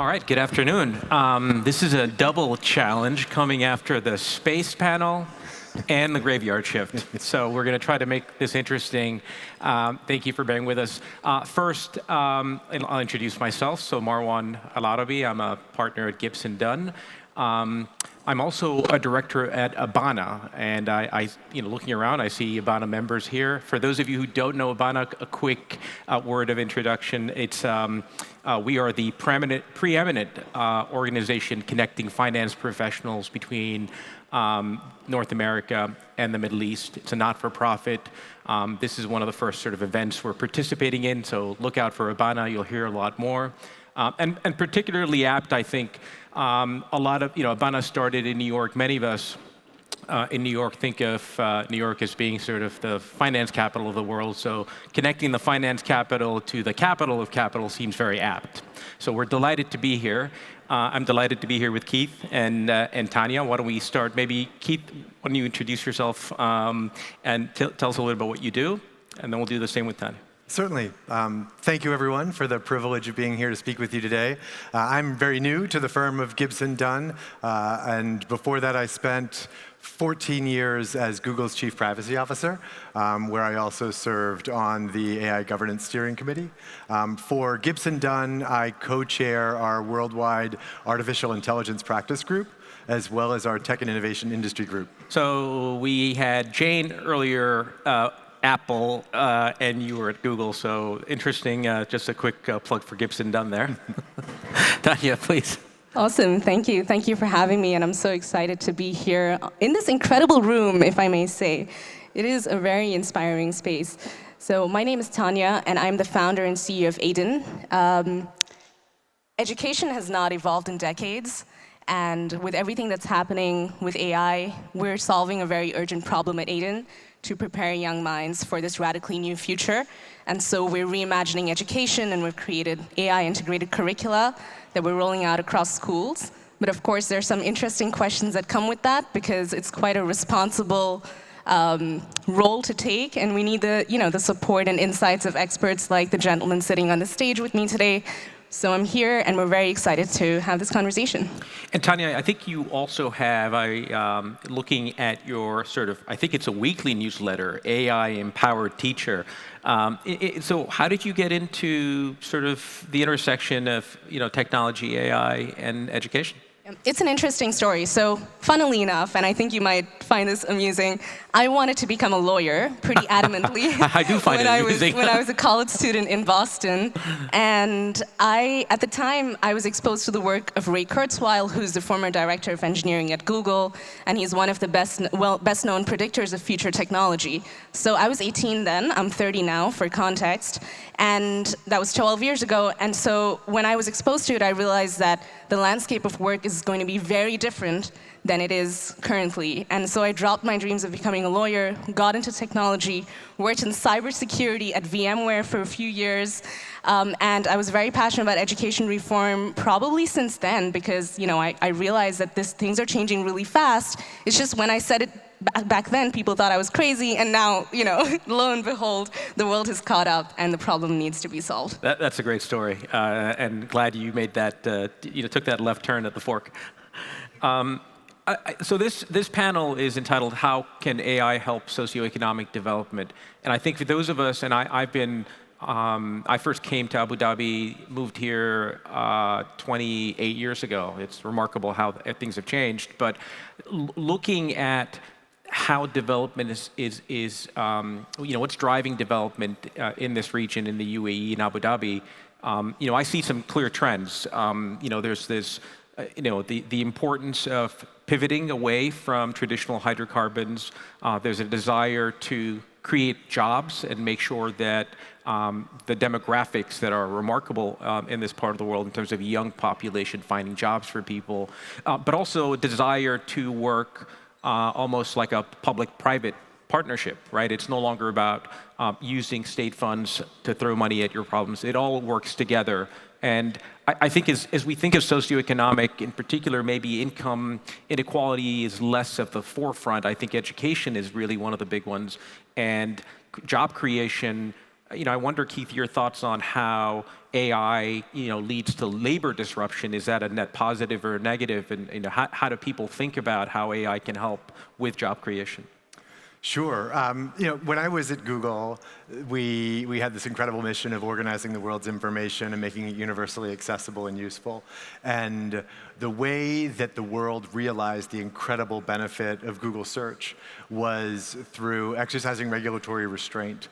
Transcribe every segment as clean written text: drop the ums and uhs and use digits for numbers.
right, good afternoon. This is a double challenge coming after the space panel and the graveyard shift. So we're going to try to make this interesting. Thank you for being with us. First, I'll introduce myself. So Marwan Alarabi, I'm a partner at Gibson Dunn. I'm also a director at Abana, and looking around, I see Abana members here. For those of you who don't know Abana, a quick word of introduction. We are the preeminent organization connecting finance professionals between North America and the Middle East. It's a not-for-profit. This is one of the first sort of events we're participating in, so look out for Abana. You'll hear a lot more. And particularly apt, I think, a lot of, Abana started in New York. Many of us in New York think of New York as being sort of the finance capital of the world. So connecting the finance capital to the capital of capital seems very apt. So we're delighted to be here. I'm delighted to be here with Keith and Tanya. Why don't we start? Maybe Keith, why don't you introduce yourself and tell us a little about what you do, and then we'll do the same with Tanya. Certainly. Thank you, everyone, for the privilege of being here to speak with you today. I'm very new to the firm of Gibson Dunn, and before that I spent 14 years as Google's Chief Privacy Officer, where I also served on the AI Governance Steering Committee. For Gibson Dunn, I co-chair our worldwide artificial intelligence practice group, as well as our tech and innovation industry group. So we had Jane earlier, Apple, and you were at Google, so interesting. Just a quick plug for Gibson Dunn there. Tanya, please. Awesome, thank you. Thank you for having me, and I'm so excited to be here in this incredible room, if I may say. It is a very inspiring space. So my name is Tanya, and I'm the founder and CEO of Aiden. Education has not evolved in decades, and with everything that's happening with AI, we're solving a very urgent problem at Aiden to prepare young minds for this radically new future. And so we're reimagining education, and we've created AI-integrated curricula that we're rolling out across schools. But of course, there are some interesting questions that come with that, because it's quite a responsible role to take, and we need the support and insights of experts like the gentleman sitting on the stage with me today. So I'm here, and we're very excited to have this conversation. And Tanya, I think you also have, looking at your I think it's a weekly newsletter, AI Empowered Teacher. So how did you get into sort of the intersection of technology, AI, and education? It's an interesting story. So funnily enough, and I think you might find this amusing, I wanted to become a lawyer pretty adamantly. I do find it amusing. When I was a college student in Boston. And at the time, I was exposed to the work of Ray Kurzweil, who's the former director of engineering at Google, and he's one of the best-known predictors of future technology. So I was 18 then, I'm 30 now, for context, and that was 12 years ago. And so when I was exposed to it, I realized that the landscape of work is going to be very different than it is currently. And so I dropped my dreams of becoming a lawyer, got into technology, worked in cybersecurity at VMware for a few years, and I was very passionate about education reform probably since then, because I realized that things are changing really fast. It's just when I said it back then, people thought I was crazy, and now, lo and behold, the world has caught up, and the problem needs to be solved. That's a great story, and glad you made that, took that left turn at the fork. So this panel is entitled, How Can AI Help Socioeconomic Development? And I think for those of us, and I first came to Abu Dhabi, moved here 28 years ago. It's remarkable how things have changed, but looking at how development is what's driving development in this region, in the UAE, in Abu Dhabi, I see some clear trends. There's this, the importance of pivoting away from traditional hydrocarbons. There's a desire to create jobs and make sure that the demographics that are remarkable in this part of the world in terms of young population finding jobs for people, but also a desire to work almost like a public-private partnership, right? It's no longer about using state funds to throw money at your problems. It all works together. And I think as we think of socioeconomic, in particular, maybe income inequality is less of the forefront. I think education is really one of the big ones. And job creation I wonder, Keith, your thoughts on how AI, leads to labor disruption. Is that a net positive or a negative? And how do people think about how AI can help with job creation? Sure. When I was at Google, we had this incredible mission of organizing the world's information and making it universally accessible and useful. And the way that the world realized the incredible benefit of Google search was through exercising regulatory restraint.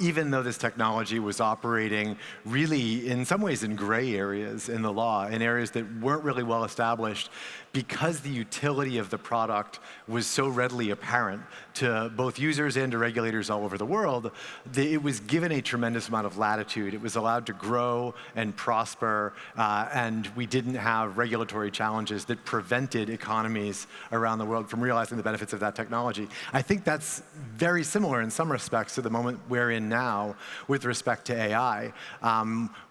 Even though this technology was operating really, in some ways, in gray areas in the law, in areas that weren't really well established, because the utility of the product was so readily apparent to both users and to regulators all over the world, it was given a tremendous amount of latitude. It was allowed to grow and prosper, and we didn't have regulatory challenges that prevented economies around the world from realizing the benefits of that technology. I think that's very similar in some respects to the moment we're in now with respect to AI.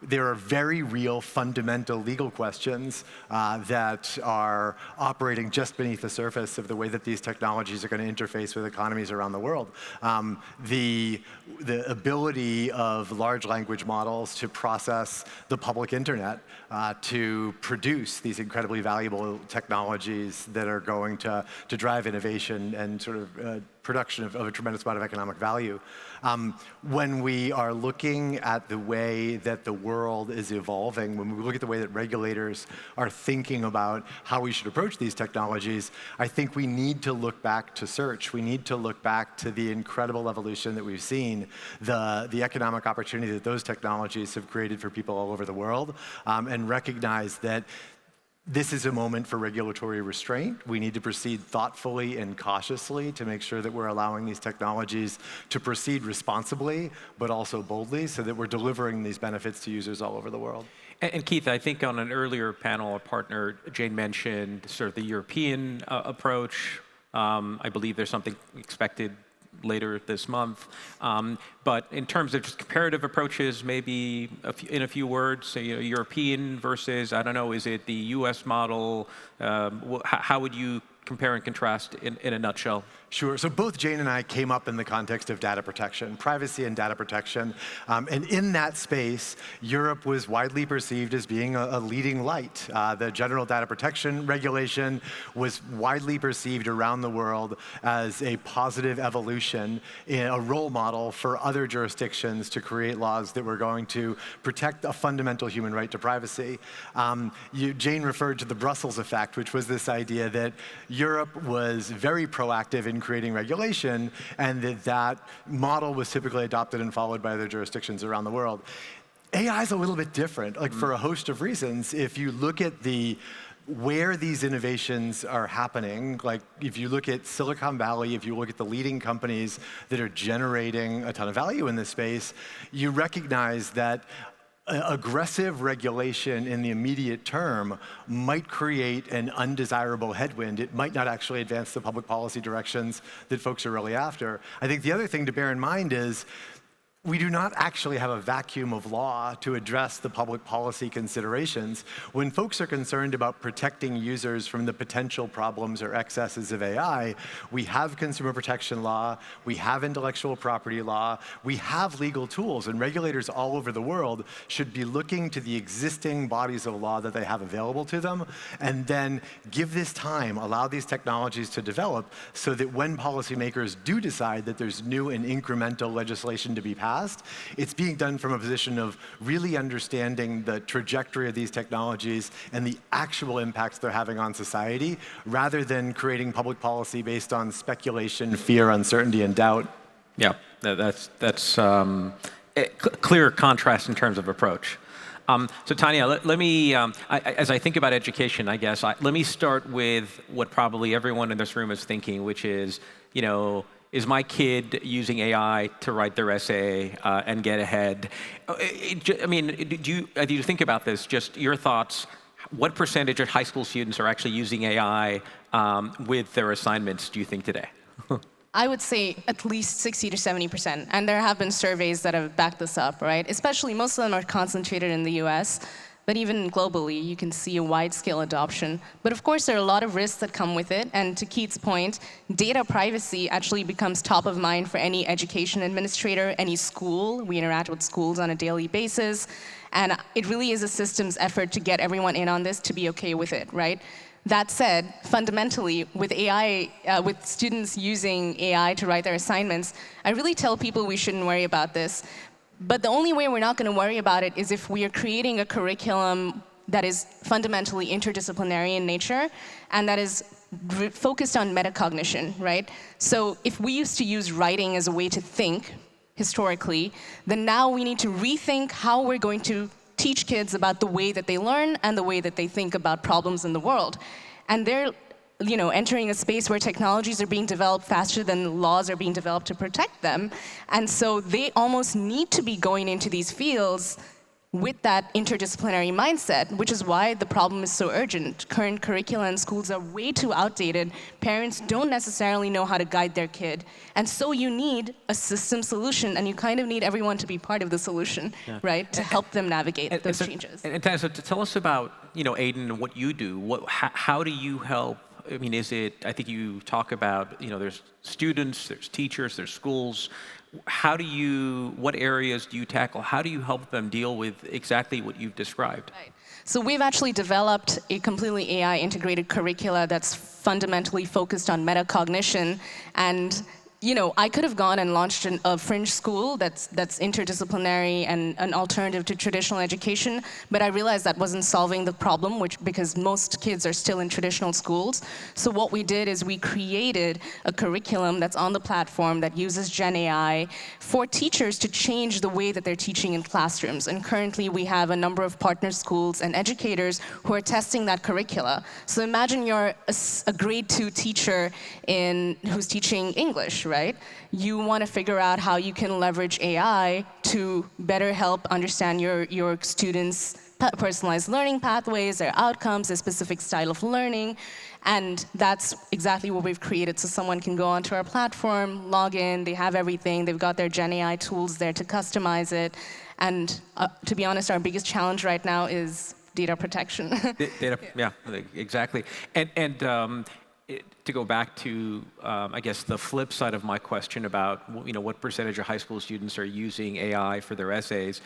There are very real fundamental legal questions that are operating just beneath the surface of the way that these technologies are going to interface with economies around the world. The ability of large language models to process the public internet, to produce these incredibly valuable technologies that are going to drive innovation and sort of production of a tremendous amount of economic value. When we are looking at the way that the world is evolving, when we look at the way that regulators are thinking about how we should approach these technologies, I think we need to look back to search. We need to look back to the incredible evolution that we've seen, the economic opportunity that those technologies have created for people all over the world, and recognize that this is a moment for regulatory restraint. We need to proceed thoughtfully and cautiously to make sure that we're allowing these technologies to proceed responsibly, but also boldly, so that we're delivering these benefits to users all over the world. And Keith, I think on an earlier panel, our partner Jane mentioned sort of the European approach. I believe there's something expected later this month. But in terms of just comparative approaches, maybe in a few words, say, European versus, I don't know, is it the US model? How would you compare and contrast in a nutshell? Sure. So both Jane and I came up in the context of data protection, privacy and data protection. And in that space, Europe was widely perceived as being a leading light. The General Data Protection Regulation was widely perceived around the world as a positive evolution, a role model for other jurisdictions to create laws that were going to protect a fundamental human right to privacy. Jane referred to the Brussels effect, which was this idea that Europe was very proactive in creating regulation, and that model was typically adopted and followed by other jurisdictions around the world. AI is a little bit different, for a host of reasons. If you look at where these innovations are happening, like if you look at Silicon Valley, if you look at the leading companies that are generating a ton of value in this space, you recognize that aggressive regulation in the immediate term might create an undesirable headwind. It might not actually advance the public policy directions that folks are really after. I think the other thing to bear in mind is we do not actually have a vacuum of law to address the public policy considerations. When folks are concerned about protecting users from the potential problems or excesses of AI, we have consumer protection law, we have intellectual property law, we have legal tools, and regulators all over the world should be looking to the existing bodies of law that they have available to them, and then give this time, allow these technologies to develop, so that when policymakers do decide that there's new and incremental legislation to be passed, it's being done from a position of really understanding the trajectory of these technologies and the actual impacts they're having on society, rather than creating public policy based on speculation, fear, uncertainty, and doubt. Yeah, that's a clear contrast in terms of approach. So Tanya, let me, as I think about education, I guess, let me start with what probably everyone in this room is thinking, which is, is my kid using AI to write their essay and get ahead? I mean, do you think about this? Just your thoughts. What percentage of high school students are actually using AI with their assignments, do you think, today? I would say at least 60 to 70%. And there have been surveys that have backed this up, right? Especially, most of them are concentrated in the US. but even globally, you can see a wide-scale adoption. But of course, there are a lot of risks that come with it, and to Keith's point, data privacy actually becomes top of mind for any education administrator, any school. We interact with schools on a daily basis, and it really is a systems effort to get everyone in on this to be okay with it, right? That said, fundamentally, with AI, with students using AI to write their assignments, I really tell people we shouldn't worry about this. But the only way we're not going to worry about it is if we are creating a curriculum that is fundamentally interdisciplinary in nature and that is focused on metacognition, right? So if we used to use writing as a way to think, historically, then now we need to rethink how we're going to teach kids about the way that they learn and the way that they think about problems in the world. And they're entering a space where technologies are being developed faster than laws are being developed to protect them. And so they almost need to be going into these fields with that interdisciplinary mindset, which is why the problem is so urgent. Current curricula in schools are way too outdated. Parents don't necessarily know how to guide their kid. And so you need a system solution, and you kind of need everyone to be part of the solution, right, to help them navigate those changes. And so tell us about, Aiden, and what you do. How do you help? I mean, I think you talk about, there's students, there's teachers, there's schools. What areas do you tackle? How do you help them deal with exactly what you've described? Right. So we've actually developed a completely AI integrated curricula that's fundamentally focused on metacognition. And I could have gone and launched a fringe school that's interdisciplinary and an alternative to traditional education, but I realized that wasn't solving the problem, because most kids are still in traditional schools. So what we did is we created a curriculum that's on the platform that uses Gen AI for teachers to change the way that they're teaching in classrooms. And currently we have a number of partner schools and educators who are testing that curricula. So imagine you're a grade 2 teacher who's teaching English, right? You want to figure out how you can leverage AI to better help understand your students' personalized learning pathways, their outcomes, their specific style of learning. And that's exactly what we've created. So someone can go onto our platform, log in, they have everything, they've got their Gen AI tools there to customize it. And to be honest, our biggest challenge right now is data protection. Yeah, exactly. And to go back to, I guess, the flip side of my question about, what percentage of high school students are using AI for their essays,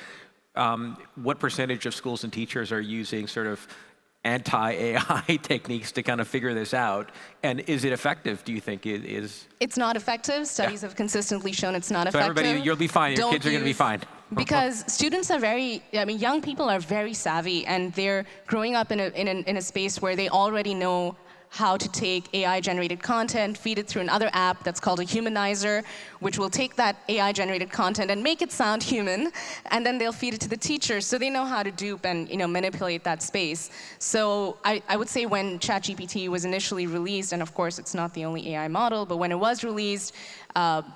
what percentage of schools and teachers are using sort of anti-AI techniques to kind of figure this out? And is it effective, do you think? It's not effective. Studies have consistently shown it's not effective. So everybody, you'll be fine. Your kids are going to be fine. Because students are young people are very savvy, and they're growing up in a space where they already know how to take AI-generated content, feed it through another app that's called a humanizer, which will take that AI-generated content and make it sound human, and then they'll feed it to the teachers, so they know how to dupe and manipulate that space. So I would say when ChatGPT was initially released, and of course it's not the only AI model, but when it was released,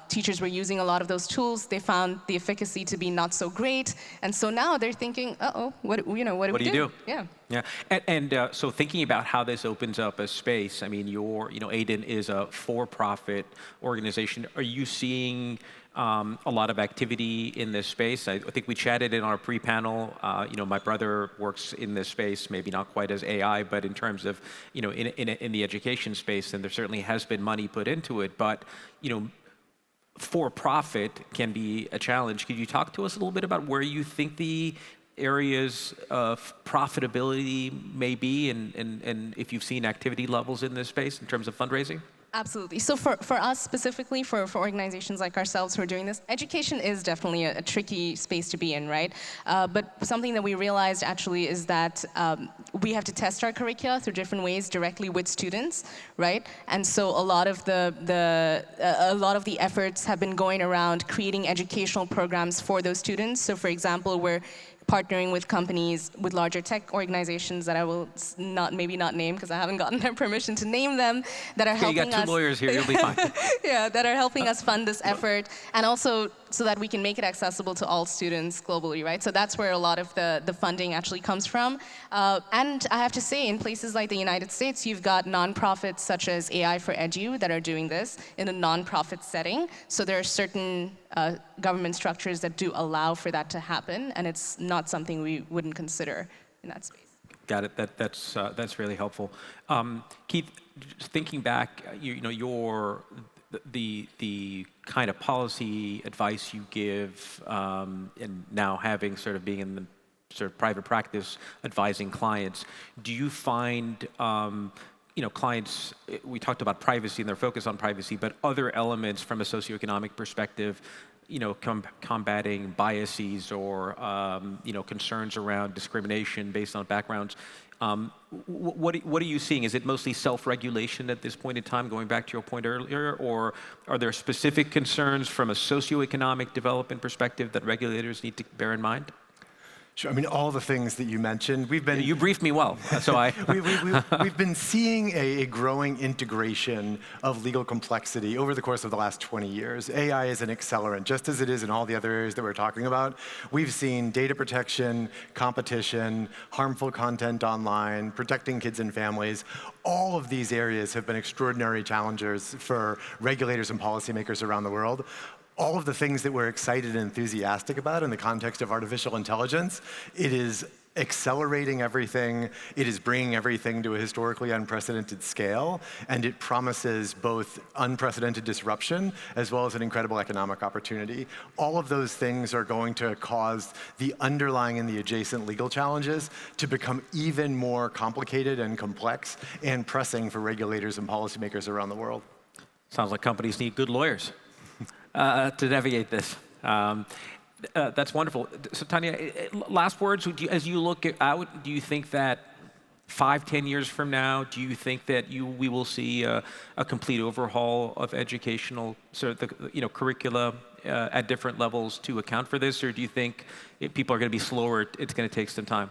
teachers were using a lot of those tools. They found the efficacy to be not so great, and so now they're thinking, uh-oh, what do we do? Yeah. Yeah, and so thinking about how this opens up a space, I mean, Aiden is a for-profit organization. Are you seeing a lot of activity in this space? I think we chatted in our pre-panel. My brother works in this space, maybe not quite as AI, but in terms of, in the education space, and there certainly has been money put into it. But, for-profit can be a challenge. Could you talk to us a little bit about where you think the areas of profitability may be, and if you've seen activity levels in this space in terms of fundraising? Absolutely. So for us specifically, for organizations like ourselves who are doing this, education is definitely a tricky space to be in, right? But something that we realized actually is that we have to test our curricula through different ways directly with students, right? And so a lot of the efforts have been going around creating educational programs for those students. So for example, we're partnering with companies, with larger tech organizations that I will maybe not name because I haven't gotten their permission to name them, that are helping us. You got 2 lawyers here, you'll be fine. Yeah, that are helping us fund this effort, and also so that we can make it accessible to all students globally, right? So that's where a lot of the funding actually comes from. And I have to say, in places like the United States, you've got nonprofits such as AI for Edu that are doing this in a nonprofit setting. So there are certain government structures that do allow for that to happen, and it's not something we wouldn't consider in that space. Got it. That's really helpful. Keith, just thinking back, the kind of policy advice you give, and now having sort of being in the sort of private practice advising clients, do you find clients, we talked about privacy and their focus on privacy, but other elements from a socioeconomic perspective, combating biases or concerns around discrimination based on backgrounds. What are you seeing? Is it mostly self-regulation at this point in time, going back to your point earlier, or are there specific concerns from a socioeconomic development perspective that regulators need to bear in mind? Sure. I mean, all the things that you mentioned, You briefed me well, so I... we've been seeing a growing integration of legal complexity over the course of the last 20 years. AI is an accelerant, just as it is in all the other areas that we're talking about. We've seen data protection, competition, harmful content online, protecting kids and families. All of these areas have been extraordinary challengers for regulators and policymakers around the world. All of the things that we're excited and enthusiastic about in the context of artificial intelligence, it is accelerating everything, it is bringing everything to a historically unprecedented scale, and it promises both unprecedented disruption as well as an incredible economic opportunity. All of those things are going to cause the underlying and the adjacent legal challenges to become even more complicated and complex and pressing for regulators and policymakers around the world. Sounds like companies need good lawyers to navigate this. That's wonderful. So Tanya, last words, as you look out, do you think that 5, 10 years from now, do you think that we will see a complete overhaul of educational sort of curricula at different levels to account for this, or do you think people are going to be slower, it's going to take some time?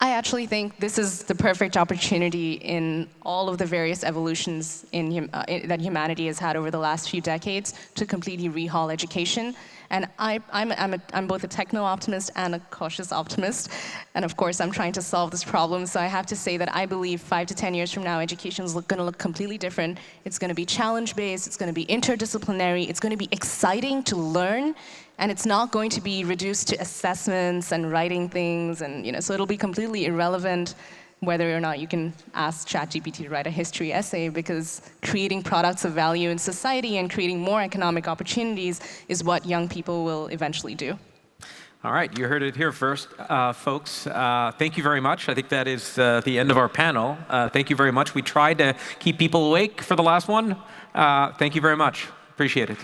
I actually think this is the perfect opportunity in all of the various evolutions that humanity has had over the last few decades to completely rehaul education. And I'm both a techno-optimist and a cautious optimist. And of course, I'm trying to solve this problem. So I have to say that I believe 5 to 10 years from now, education is going to look completely different. It's going to be challenge-based. It's going to be interdisciplinary. It's going to be exciting to learn. And it's not going to be reduced to assessments and writing things. And so it'll be completely irrelevant whether or not you can ask ChatGPT to write a history essay, because creating products of value in society and creating more economic opportunities is what young people will eventually do. All right, you heard it here first, folks. Thank you very much. I think that is the end of our panel. Thank you very much. We tried to keep people awake for the last one. Thank you very much. Appreciate it.